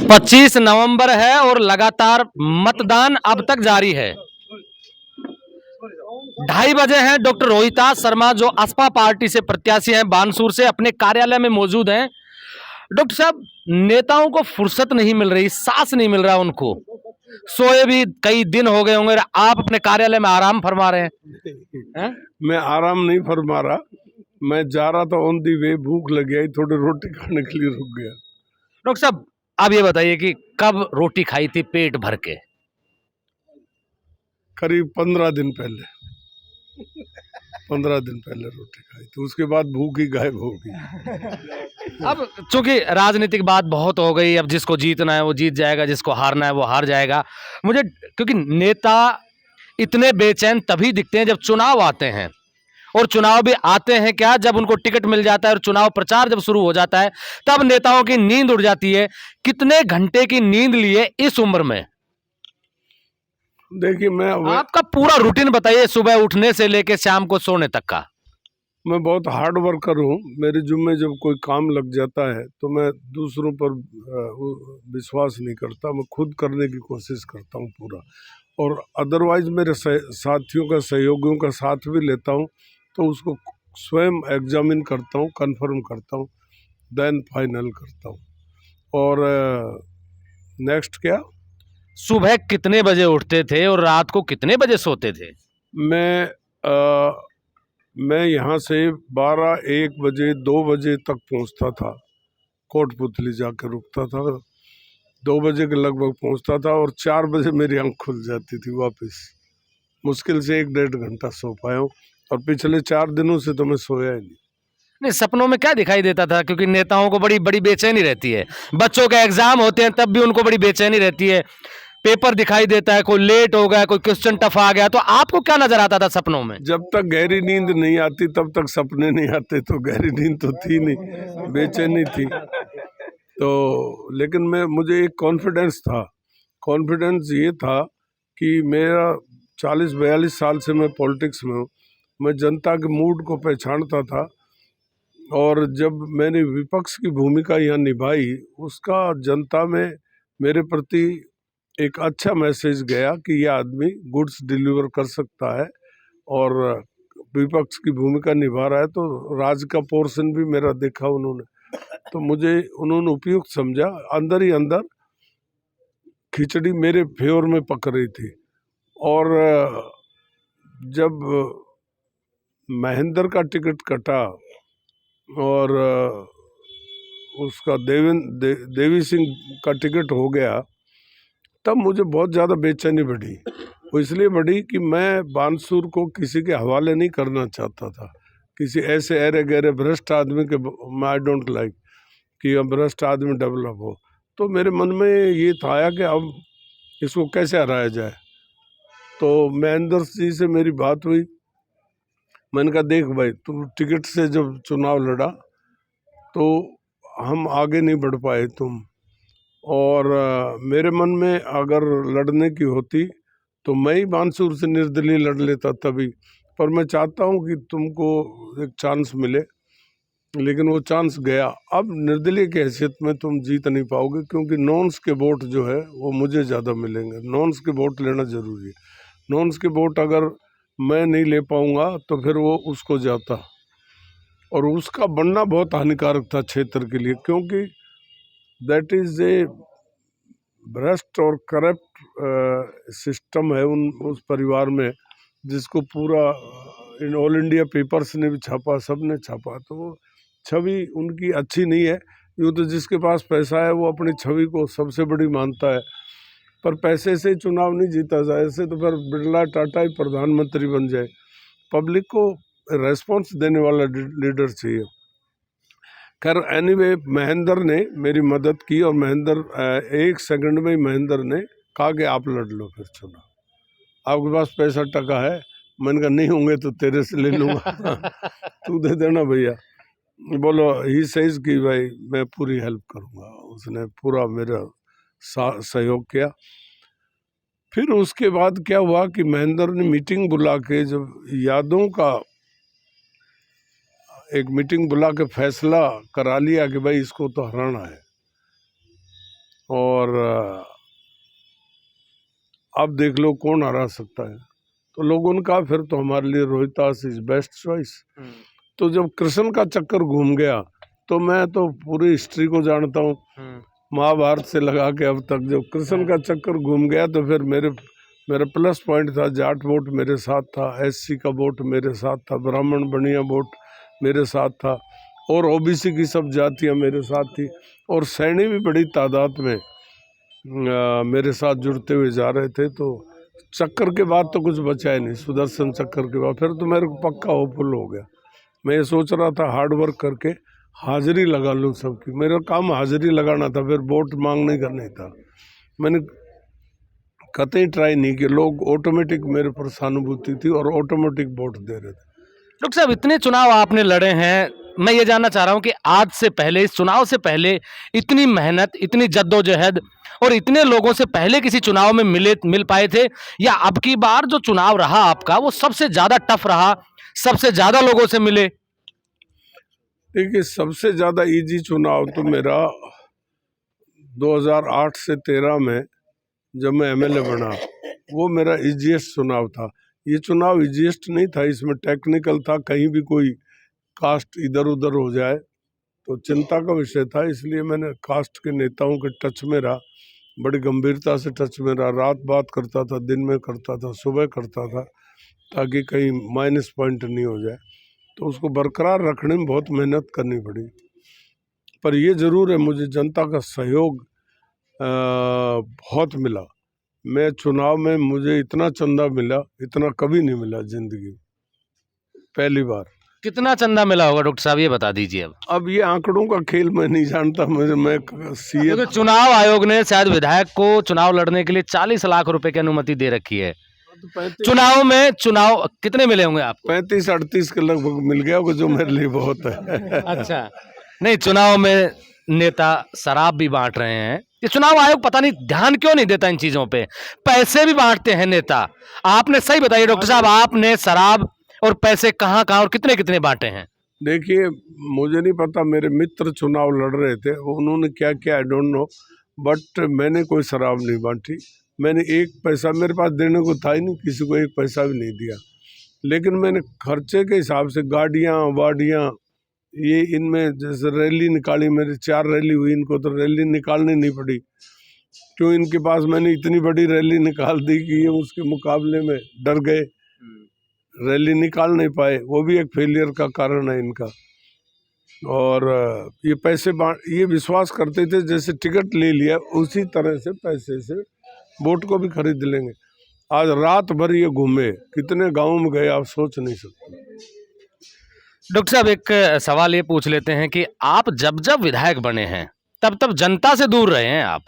25 नवंबर है और लगातार मतदान अब तक जारी है। 2:30 बजे हैं। डॉक्टर रोहिता शर्मा जो असपा पार्टी से प्रत्याशी हैं बानसूर से, अपने कार्यालय में मौजूद हैं। डॉक्टर साहब, नेताओं को फुर्सत नहीं मिल रही, सांस नहीं मिल रहा उनको, सोए भी कई दिन हो गए होंगे, आप अपने कार्यालय में आराम फरमा रहे हैं? मैं आराम नहीं फरमा रहा, मैं जा रहा था ऑन दी वे, भूख लग गई, थोड़ी रोटी खाने के लिए रुक गया। डॉक्टर साहब, आप ये बताइए कि कब रोटी खाई थी पेट भर के? करीब 15 दिन पहले 15 दिन पहले रोटी खाई थी, उसके बाद भूख ही गायब हो गई। अब चूंकि राजनीतिक बात बहुत हो गई, अब जिसको जीतना है वो जीत जाएगा, जिसको हारना है वो हार जाएगा। मुझे क्योंकि नेता इतने बेचैन तभी दिखते हैं जब चुनाव आते हैं, और चुनाव भी आते हैं क्या, जब उनको टिकट मिल जाता है और चुनाव प्रचार जब शुरू हो जाता है तब नेताओं की नींद उड़ जाती है। कितने घंटे की नींद लिए इस उम्र में? देखिए, आपका पूरा रूटीन बताइए, सुबह उठने से लेकर शाम को सोने तक का। मैं बहुत हार्ड वर्कर हूँ। मेरे जुम्मे जब कोई काम लग जाता है तो मैं दूसरों पर विश्वास नहीं करता, मैं खुद करने की कोशिश करता हूँ पूरा, और अदरवाइज मेरे साथियों का, सहयोगियों का साथ भी लेता हूँ, तो उसको स्वयं एग्जामिन करता हूँ, कंफर्म करता हूँ, देन फाइनल करता हूँ। और नेक्स्ट क्या, सुबह कितने बजे उठते थे और रात को कितने बजे सोते थे? मैं यहाँ से 12-1 बजे 2 बजे तक पहुँचता था, कोटपुतली जाकर रुकता था, 2 बजे के लगभग पहुँचता था और 4 बजे मेरी आँख खुल जाती थी वापस। मुश्किल से 1-1.5 घंटा सो पाया हूँ, और पिछले 4 दिनों से तो मैं सोया ही नहीं। नहीं, सपनों में क्या दिखाई देता था? क्योंकि नेताओं को बड़ी बड़ी बेचैनी रहती है, बच्चों के एग्जाम होते हैं तब भी उनको बड़ी बेचैनी रहती है, पेपर दिखाई देता है, कोई लेट हो गया, कोई क्वेश्चन टफ आ गया, तो आपको क्या नजर आता था सपनों में? जब तक गहरी नींद नहीं आती तब तक सपने नहीं आते, तो गहरी नींद तो थी नहीं, बेचैनी थी। तो लेकिन मुझे एक कॉन्फिडेंस था, कॉन्फिडेंस ये था कि मेरा 40-42 साल से मैं पॉलिटिक्स में हूँ, मैं जनता के मूड को पहचानता था, और जब मैंने विपक्ष की भूमिका यहाँ निभाई, उसका जनता में मेरे प्रति एक अच्छा मैसेज गया कि ये आदमी गुड्स डिलीवर कर सकता है और विपक्ष की भूमिका निभा रहा है, तो राज का पोर्शन भी मेरा देखा उन्होंने, तो मुझे उन्होंने उपयुक्त समझा। अंदर ही अंदर खिचड़ी मेरे फेवर में पक रही थी। और जब महेंद्र का टिकट कटा और उसका देवी सिंह का टिकट हो गया, तब मुझे बहुत ज़्यादा बेचैनी बढ़ी। वो इसलिए बढ़ी कि मैं बानसूर को किसी के हवाले नहीं करना चाहता था, किसी ऐसे अरे गहरे भ्रष्ट आदमी के। आई डोंट लाइक कि भ्रष्ट आदमी डेवलप हो। तो मेरे मन में ये था आया कि अब इसको कैसे हराया जाए। तो महेंद्र जी से मेरी बात हुई, मैंने कहा देख भाई, तू टिकट से जब चुनाव लड़ा तो हम आगे नहीं बढ़ पाए तुम, और मेरे मन में अगर लड़ने की होती तो मैं ही बानसूर से निर्दलीय लड़ लेता तभी, पर मैं चाहता हूं कि तुमको एक चांस मिले, लेकिन वो चांस गया। अब निर्दलीय की हैसियत में तुम जीत नहीं पाओगे, क्योंकि नॉन्स के वोट जो है वो मुझे ज़्यादा मिलेंगे, नॉन्स के वोट लेना ज़रूरी है। नॉन्स के वोट अगर मैं नहीं ले पाऊंगा तो फिर वो उसको जाता, और उसका बनना बहुत हानिकारक था क्षेत्र के लिए, क्योंकि दैट इज़ ए भ्रष्ट और करप्ट सिस्टम है उस परिवार में, जिसको पूरा इन ऑल इंडिया पेपर्स ने भी छापा, सब ने छापा, तो वो छवि उनकी अच्छी नहीं है। यूँ तो जिसके पास पैसा है वो अपनी छवि को सबसे बड़ी मानता है, पर पैसे से चुनाव नहीं जीता जाए, ऐसे तो फिर बिरला टाटा ही प्रधानमंत्री बन जाए। पब्लिक को रेस्पॉन्स देने वाला लीडर चाहिए। खैर एनीवे, महेंद्र ने मेरी मदद की, और महेंद्र 1 सेकंड में ही महेंद्र ने कहा कि आप लड़ लो फिर चुनाव, आपके पास पैसा टका है। मैंने कहा नहीं होंगे तो तेरे से ले लूँगा तू दे देना भैया। बोलो, ही सेज कि भाई मैं पूरी हेल्प करूँगा। उसने पूरा मेरा सहयोग किया। फिर उसके बाद क्या हुआ कि महेंद्र ने मीटिंग बुला के, जब यादों का एक मीटिंग बुला के फैसला करा लिया कि भाई इसको तो हराना है, और अब देख लो कौन हरा सकता है। तो लोगों ने कहा फिर तो हमारे लिए रोहितास इज बेस्ट चॉइस। तो जब कृष्ण का चक्कर घूम गया तो मैं तो पूरी हिस्ट्री को जानता हूँ, महाभारत से लगा के अब तक। जब कृष्ण का चक्कर घूम गया तो फिर मेरा प्लस पॉइंट था, जाट वोट मेरे साथ था, एससी का वोट मेरे साथ था, ब्राह्मण बनिया वोट मेरे साथ था, और ओबीसी की सब जातियां मेरे साथ थी, और सैनी भी बड़ी तादाद में मेरे साथ जुड़ते हुए जा रहे थे। तो चक्कर के बाद तो कुछ बचा ही नहीं, सुदर्शन चक्कर के बाद फिर तो मेरे को पक्का होपफुल हो गया। मैं ये सोच रहा था हार्ड वर्क करके हाजिरी लगा लूँ सबकी, मेरा काम हाजिरी लगाना था, फिर वोट मांगने का नहीं था। मैंने कतई ट्राई नहीं किया, लोग ऑटोमेटिक मेरे पर सहानुभूति थी और ऑटोमेटिक वोट दे रहे थे। डॉक्टर साहब, इतने चुनाव आपने लड़े हैं, मैं ये जानना चाह रहा हूं कि आज से पहले, इस चुनाव से पहले इतनी मेहनत, इतनी जद्दोजहद और इतने लोगों से पहले किसी चुनाव में मिल पाए थे, या अब की बार जो चुनाव रहा आपका वो सबसे ज्यादा टफ रहा, सबसे ज्यादा लोगों से मिले? देखिए, सबसे ज़्यादा इजी चुनाव तो मेरा 2008 से 13 में जब मैं एमएलए बना, वो मेरा इजीएस्ट चुनाव था। ये चुनाव इजीएस्ट नहीं था, इसमें टेक्निकल था, कहीं भी कोई कास्ट इधर उधर हो जाए तो चिंता का विषय था। इसलिए मैंने कास्ट के नेताओं के टच में रहा, बड़ी गंभीरता से टच में रहा, रात बात करता था, दिन में करता था, सुबह करता था, ताकि कहीं माइनस पॉइंट नहीं हो जाए। तो उसको बरकरार रखने में बहुत मेहनत करनी पड़ी। पर ये ज़रूर है, मुझे जनता का सहयोग बहुत मिला। मैं चुनाव में, मुझे इतना चंदा मिला, इतना कभी नहीं मिला जिंदगी में, पहली बार। कितना चंदा मिला होगा डॉक्टर साहब, ये बता दीजिए। अब ये आंकड़ों का खेल मैं नहीं जानता, मैं सीए। क्योंकि चुनाव आयोग ने शायद विधायक को चुनाव लड़ने के लिए 40 लाख रुपए की अनुमति दे रखी है। चुनाव कितने मिले होंगे आप? 35-38 के लगभग मिल गया होगा, जो मेरे लिए बहुत है। अच्छा, नहीं, चुनाव में नेता शराब भी बांट रहे हैं, ये चुनाव आयोग पता नहीं ध्यान क्यों नहीं देता इन चीजों पे, पैसे भी बांटते हैं नेता। आपने सही बताइए डॉक्टर साहब, आपने शराब और पैसे कहाँ कहाँ और कितने कितने बांटे हैं? देखिए, मुझे नहीं पता, मेरे मित्र चुनाव लड़ रहे थे, उन्होंने क्या किया आई डोंट नो, बट मैंने कोई शराब नहीं बांटी। मैंने एक पैसा, मेरे पास देने को था ही नहीं, किसी को एक पैसा भी नहीं दिया। लेकिन मैंने खर्चे के हिसाब से गाड़ियाँ वाड़ियाँ, ये इनमें जैसे रैली निकाली, मेरी 4 रैली हुई, इनको तो रैली निकालनी नहीं पड़ी, क्यों इनके पास मैंने इतनी बड़ी रैली निकाल दी कि ये उसके मुकाबले में डर गए, रैली निकाल नहीं पाए। वो भी एक फेलियर का कारण है इनका। और ये पैसे ये विश्वास करते थे जैसे टिकट ले लिया उसी तरह से पैसे से वोट को भी खरीद लेंगे। आज रात भर ये घूमे, कितने गाँव में गए आप सोच नहीं सकते। डॉक्टर साहब, एक सवाल ये पूछ लेते हैं कि आप जब जब विधायक बने हैं तब तब जनता से दूर रहे हैं। आप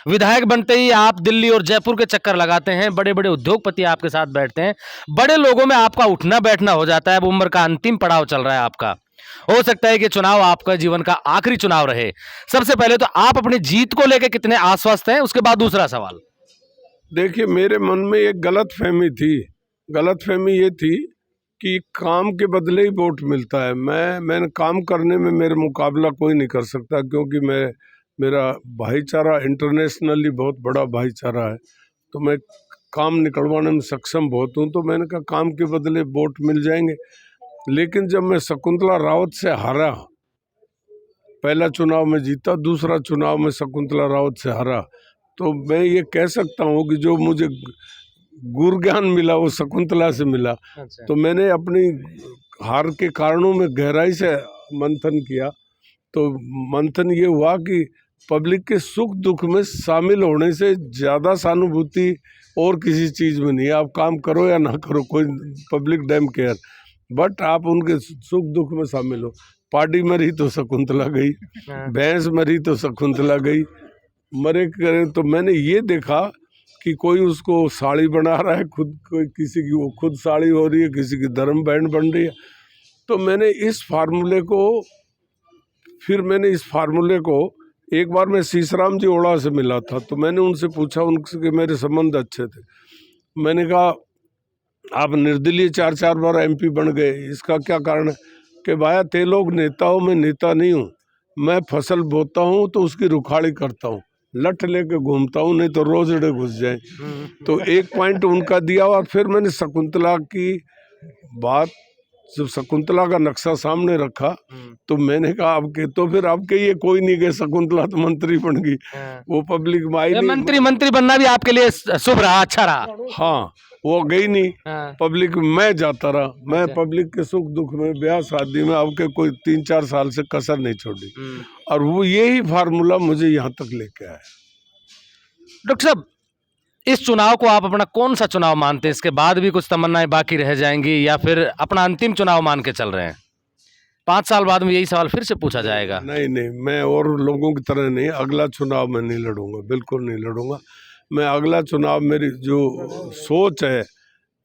विधायक बनते ही आप दिल्ली और जयपुर के चक्कर लगाते हैं, बड़े बड़े उद्योगपति आपके साथ बैठते हैं, बड़े लोगों में आपका उठना बैठना हो जाता है। अब उम्र का अंतिम पड़ाव चल रहा है आपका, हो सकता है कि चुनाव आपका जीवन का आखिरी चुनाव रहे। सबसे पहले तो आप अपनी जीत को लेकर कितने आश्वस्त हैं, उसके बाद दूसरा सवाल। देखिए, मेरे मन में एक गलतफहमी थी, गलतफहमी ये थी कि काम के बदले ही वोट मिलता है। मैंने काम करने में मेरे मुकाबला कोई नहीं कर सकता, क्योंकि मेरा भाईचारा इंटरनेशनली बहुत बड़ा भाईचारा है, तो मैं काम निकलवाने में सक्षम बहुत हूँ। तो मैंने कहा काम के बदले वोट मिल जाएंगे। लेकिन जब मैं शकुंतला रावत से हारा, पहला चुनाव में जीता, दूसरा चुनाव में शकुंतला रावत से हारा, तो मैं ये कह सकता हूँ कि जो मुझे गुर ज्ञान मिला वो शकुंतला से मिला। अच्छा। तो मैंने अपनी हार के कारणों में गहराई से मंथन किया। तो मंथन ये हुआ कि पब्लिक के सुख दुख में शामिल होने से ज़्यादा सहानुभूति और किसी चीज़ में नहीं है। आप काम करो या ना करो, कोई पब्लिक डैम केयर, बट आप उनके सुख दुख में शामिल हो। पार्टी मरी तो शकुंतला गई, भैंस मरी तो शकुंतला गई, मरे करे। तो मैंने ये देखा कि कोई उसको साड़ी बना रहा है, खुद कोई किसी की वो खुद साड़ी हो रही है, किसी की धर्म बैंड बन रही है। तो मैंने इस फार्मूले को एक बार मैं शीशराम जी ओड़ा से मिला था, तो मैंने उनसे पूछा, उनके मेरे संबंध अच्छे थे। मैंने कहा आप निर्दलीय 4 बार MP बन गए, इसका क्या कारण है? कि भाया ते लोग नेता हो, मैं नेता नहीं हूँ, मैं फसल बोता हूँ तो उसकी रुखाड़ी करता हूँ, लठ लेके घूमता हूँ, नहीं तो रोजड़े घुस जाए। तो एक पॉइंट उनका दिया और फिर मैंने शकुंतला की बात, जब शकुंतला का नक्शा सामने रखा तो मैंने कहा अब फिर ये कोई नहीं गए, शकुंतला तो मंत्री बन गई, वो पब्लिक में आई नहीं। मंत्री बनना भी आपके लिए शुभ रहा, अच्छा रहा। हाँ, वो गई नहीं पब्लिक में, मैं जाता रहा। मैं पब्लिक के सुख दुख में, ब्याह शादी में अब के कोई 3-4 साल से कसर नहीं छोड़ी, और वो यही फार्मूला मुझे यहाँ तक लेके आया। डॉक्टर साहब, इस चुनाव को आप अपना कौन सा चुनाव मानते हैं? इसके बाद भी कुछ तमन्नाएं बाकी रह जाएंगी या फिर अपना अंतिम चुनाव मान के चल रहे हैं? 5 साल बाद में यही सवाल फिर से पूछा जाएगा। नहीं, मैं और लोगों की तरह नहीं, अगला चुनाव मैं नहीं लड़ूंगा, बिल्कुल नहीं लड़ूंगा। मैं अगला चुनाव, मेरी जो सोच है,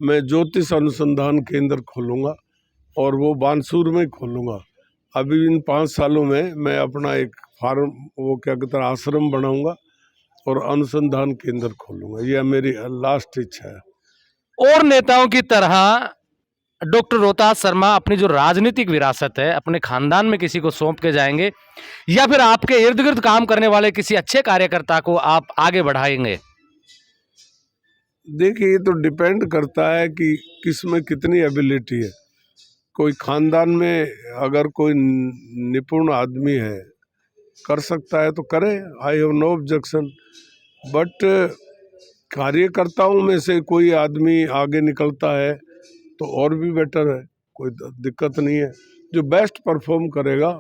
मैं ज्योतिष अनुसंधान केंद्र खोलूंगा और वो बानसूर में खोलूंगा। अभी इन 5 सालों में मैं अपना एक फार्म, वो क्या कहते हैं, आश्रम बनाऊंगा और अनुसंधान केंद्र खोलूंगा। यह मेरी लास्ट इच्छा है। और नेताओं की तरह डॉक्टर रोहतास शर्मा अपनी जो राजनीतिक विरासत है अपने खानदान में किसी को सौंप के जाएंगे या फिर आपके इर्द गिर्द काम करने वाले किसी अच्छे कार्यकर्ता को आप आगे बढ़ाएंगे? देखिए, ये तो डिपेंड करता है कि किस में कितनी एबिलिटी है। कोई खानदान में अगर कोई निपुण आदमी है, कर सकता है तो करे, I have no objection. But कार्यकर्ताओं में से कोई आदमी आगे निकलता है तो और भी बेटर है, कोई दिक्कत नहीं है। जो बेस्ट परफॉर्म करेगा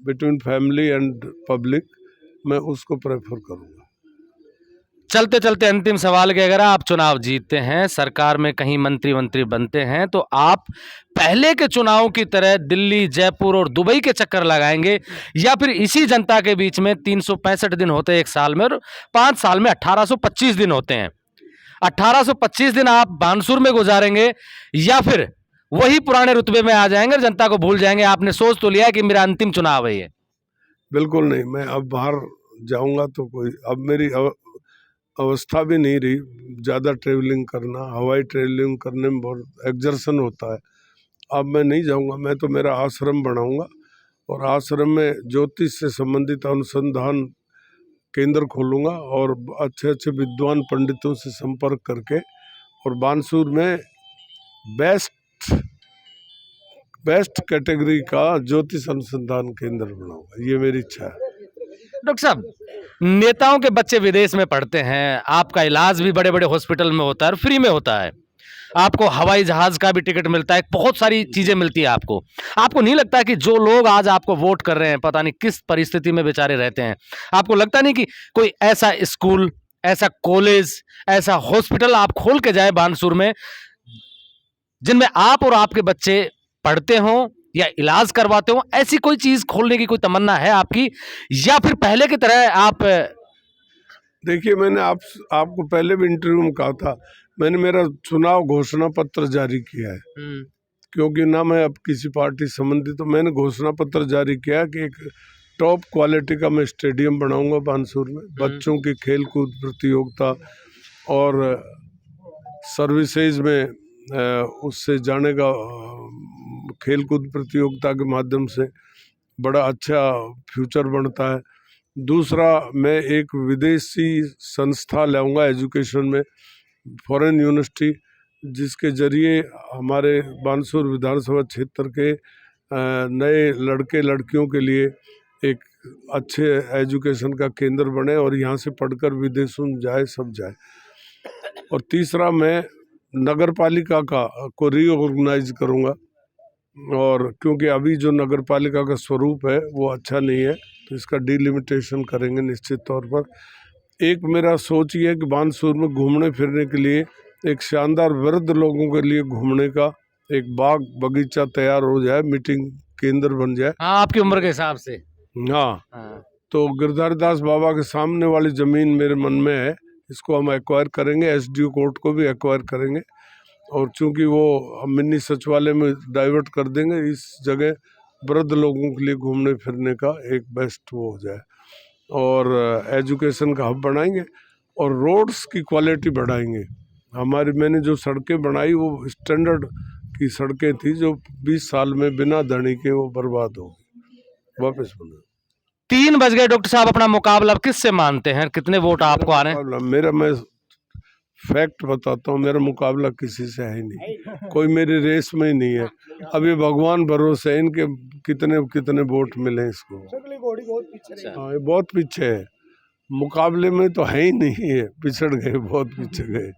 बिटवीन फैमिली एंड पब्लिक, मैं उसको प्रेफर करूँगा। चलते चलते अंतिम सवाल कि अगर आप चुनाव जीतते हैं, सरकार में कहीं मंत्री बनते हैं, तो आप पहले के चुनाव की तरह दिल्ली, जयपुर और दुबई के चक्कर लगाएंगे या फिर इसी जनता के बीच में 365 दिन होते हैं एक साल में और 5 साल में 1825 दिन होते हैं, 1825 दिन आप बानसूर में गुजारेंगे या फिर वही पुराने रुतबे में आ जाएंगे और जनता को भूल जाएंगे? आपने सोच तो लिया कि मेरा अंतिम चुनाव है ये? बिल्कुल नहीं, मैं अब बाहर जाऊंगा तो कोई, अब मेरी अवस्था भी नहीं रही ज़्यादा ट्रेवलिंग करना, हवाई ट्रेवलिंग करने में बहुत एक्जर्सन होता है। अब मैं नहीं जाऊंगा, मैं तो मेरा आश्रम बनाऊंगा और आश्रम में ज्योतिष से संबंधित अनुसंधान केंद्र खोलूंगा और अच्छे अच्छे विद्वान पंडितों से संपर्क करके और बानसूर में बेस्ट कैटेगरी का ज्योतिष अनुसंधान केंद्र बनाऊंगा। ये मेरी इच्छा है। डॉक्टर साहब, नेताओं के बच्चे विदेश में पढ़ते हैं, आपका इलाज भी बड़े बड़े हॉस्पिटल में होता है और फ्री में होता है, आपको हवाई जहाज का भी टिकट मिलता है, बहुत सारी चीजें मिलती है आपको। आपको नहीं लगता कि जो लोग आज आपको वोट कर रहे हैं पता नहीं किस परिस्थिति में बेचारे रहते हैं? आपको लगता नहीं कि कोई ऐसा स्कूल, ऐसा कॉलेज, ऐसा हॉस्पिटल आप खोल के जाए बानसूर में जिनमें आप और आपके बच्चे पढ़ते हों या इलाज करवाते हो? ऐसी कोई चीज खोलने की कोई तमन्ना है आपकी या फिर पहले की तरह आप? देखिए, मैंने आपको पहले भी इंटरव्यू में कहा था, मैंने मेरा चुनाव घोषणा पत्र जारी किया है, क्योंकि ना मैं अब किसी पार्टी संबंधित, तो मैंने घोषणा पत्र जारी किया कि एक टॉप क्वालिटी का मैं स्टेडियम बनाऊंगा बानसूर में, बच्चों की खेल कूद प्रतियोगिता और सर्विसेज में उससे जाने का, खेल कूद प्रतियोगिता के माध्यम से बड़ा अच्छा फ्यूचर बनता है। दूसरा, मैं एक विदेशी संस्था लाऊंगा एजुकेशन में, फॉरेन यूनिवर्सिटी, जिसके जरिए हमारे बानसूर विधानसभा क्षेत्र के नए लड़के लड़कियों के लिए एक अच्छे एजुकेशन का केंद्र बने और यहाँ से पढ़कर विदेशों में जाए, सब जाए। और तीसरा, मैं नगर पालिका को रीऑर्गेनाइज करूँगा, और क्योंकि अभी जो नगर पालिका का स्वरूप है वो अच्छा नहीं है, तो इसका डिलिमिटेशन करेंगे निश्चित तौर पर। एक मेरा सोच ये है कि बानसूर में घूमने फिरने के लिए एक शानदार वृद्ध लोगों के लिए घूमने का एक बाग बगीचा तैयार हो जाए, मीटिंग केंद्र बन जाए। हाँ, आपकी उम्र के हिसाब से। हाँ, तो गिरधारीदास बाबा के सामने वाली ज़मीन मेरे मन में है, इसको हम एक्वायर करेंगे, एसडीओ कोर्ट को भी एक्वायर करेंगे, और चूंकि वो मिनी सचिवालय में डाइवर्ट कर देंगे, इस जगह वृद्ध लोगों के लिए घूमने फिरने का एक बेस्ट वो हो जाए, और एजुकेशन का हब बनाएंगे और रोड्स की क्वालिटी बढ़ाएंगे। मैंने जो सड़कें बनाई वो स्टैंडर्ड की सड़कें थी, जो 20 साल में बिना धनी के वो बर्बाद हो गई, वापस बना। 3 बज गए डॉक्टर साहब, अपना मुकाबला अब किससे मानते हैं? कितने वोट आपको आ रहे हैं? मुकाबला मैं फैक्ट बताता हूँ, मेरा मुकाबला किसी से है ही नहीं, कोई मेरी रेस में ही नहीं है। अब ये भगवान भरोसे है, इनके कितने कितने वोट मिले इसको। हाँ, ये बहुत पीछे है, मुकाबले में तो है ही नहीं है, पिछड़ गए, बहुत पीछे गए।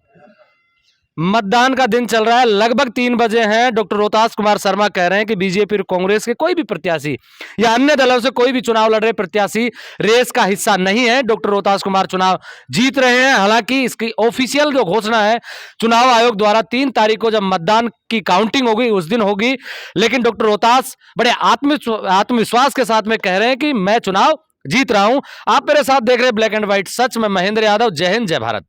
मतदान का दिन चल रहा है, लगभग 3 बजे हैं। डॉक्टर रोहतास कुमार शर्मा कह रहे हैं कि बीजेपी और कांग्रेस के कोई भी प्रत्याशी या अन्य दलों से कोई भी चुनाव लड़ रहे प्रत्याशी रेस का हिस्सा नहीं है। डॉक्टर रोहतास कुमार चुनाव जीत रहे हैं। हालांकि इसकी ऑफिशियल जो घोषणा है चुनाव आयोग द्वारा 3 तारीख को जब मतदान की काउंटिंग होगी उस दिन होगी, लेकिन डॉक्टर रोहतास बड़े आत्मविश्वास के साथ में कह रहे हैं कि मैं चुनाव जीत रहा हूं। आप मेरे साथ देख रहे हैं ब्लैक एंड व्हाइट सच में महेंद्र यादव। जय हिंद, जय भारत।